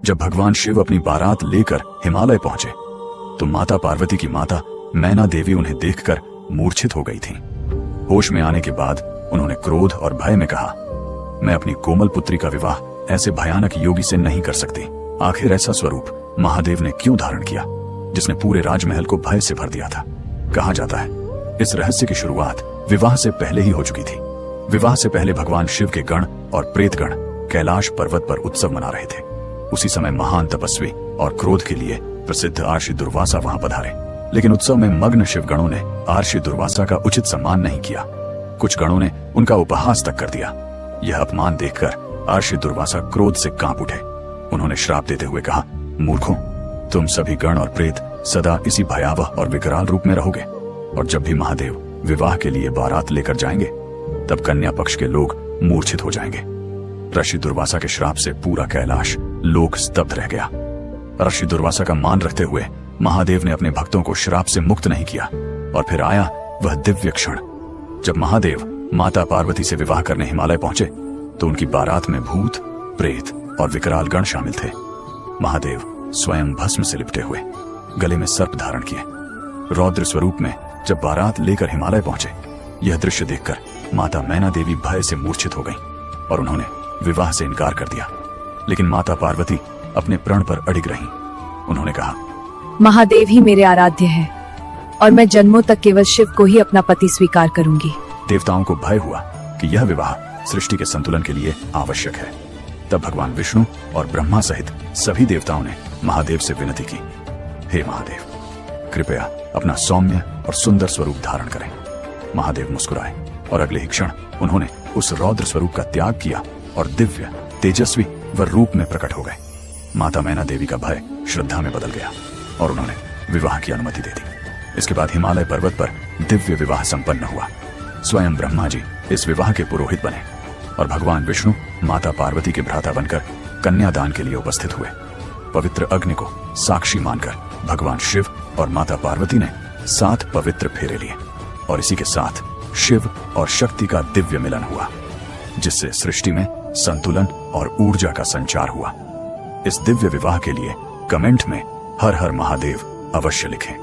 जब भगवान शिव अपनी बारात लेकर हिमालय पहुंचे तो माता पार्वती की माता मैना देवी उन्हें देखकर मूर्छित हो गई थीं। होश में आने के बाद उन्होंने क्रोध और भय में कहा, मैं अपनी कोमल पुत्री का विवाह ऐसे भयानक योगी से नहीं कर सकती। आखिर ऐसा स्वरूप महादेव ने क्यों धारण किया जिसने पूरे राजमहल को भय से भर दिया था। कहा जाता है इस रहस्य की शुरुआत विवाह से पहले ही हो चुकी थी। विवाह से पहले भगवान शिव के गण और प्रेतगण कैलाश पर्वत पर उत्सव मना रहे थे। उसी समय महान तपस्वी और क्रोध के लिए प्रसिद्ध आर्षि दुर्वासा वहां पधारे, लेकिन उत्सव में मग्न शिवगणों ने आर्षि दुर्वासा का उचित सम्मान नहीं किया। कुछ गणों ने उनका उपहास तक कर दिया। यह अपमान देखकर आर्षि दुर्वासा क्रोध से कांप उठे। उन्होंने श्राप देते हुए कहा, मूर्खों, तुम सभी गण और प्रेत सदा इसी भयावह और विकराल रूप में रहोगे, और जब भी महादेव विवाह के लिए बारात लेकर जाएंगे तब कन्या पक्ष के लोग मूर्छित हो जाएंगे। ऋषि दुर्वासा के श्राप से पूरा कैलाश लोक स्तब्ध रह गया। ऋषि दुर्वासा का मान रखते हुए महादेव ने अपने भक्तों को श्राप से मुक्त नहीं किया। और फिर आया वह दिव्य क्षण जब महादेव माता पार्वती से विवाह करने हिमालय पहुंचे तो उनकी बारात में भूत, प्रेत और विकराल गण शामिल थे। महादेव स्वयं भस्म से लिपटे हुए, गले में सर्प धारण किए, रौद्र स्वरूप में जब बारात लेकर हिमालय पहुंचे, यह दृश्य देखकर माता मैना देवी भय से मूर्छित हो गईं और उन्होंने विवाह से इनकार कर दिया। लेकिन माता पार्वती अपने प्रण पर अडिग रहीं। उन्होंने कहा, महादेव ही मेरे आराध्य हैं और मैं जन्मों तक केवल शिव को ही अपना पति स्वीकार करूंगी। देवताओं को भय हुआ कि यह विवाह सृष्टि के संतुलन के लिए आवश्यक है। तब भगवान विष्णु और ब्रह्मा सहित सभी देवताओं ने महादेव से विनती की, हे महादेव, कृपया अपना सौम्य और सुंदर स्वरूप धारण करें। महादेव मुस्कुराए और अगले ही क्षण उन्होंने उस रौद्र स्वरूप का त्याग किया और दिव्य, तेजस्वी व रूप में प्रकट हो गए। माता मैना देवी का भय श्रद्धा में बदल गया और उन्होंने विवाह की अनुमति दे दी। इसके बाद हिमालय पर्वत पर दिव्य विवाह संपन्न हुआ। स्वयं ब्रह्मा जी इस विवाह के पुरोहित बने और भगवान विष्णु माता पार्वती के भ्राता बनकर कन्यादान के लिए उपस्थित हुए। पवित्र अग्नि को साक्षी मानकर भगवान शिव और माता पार्वती ने 7 पवित्र फेरे लिए और इसी के साथ शिव और शक्ति का दिव्य मिलन हुआ, जिससे सृष्टि में संतुलन और ऊर्जा का संचार हुआ। इस दिव्य विवाह के लिए कमेंट में हर हर महादेव अवश्य लिखें।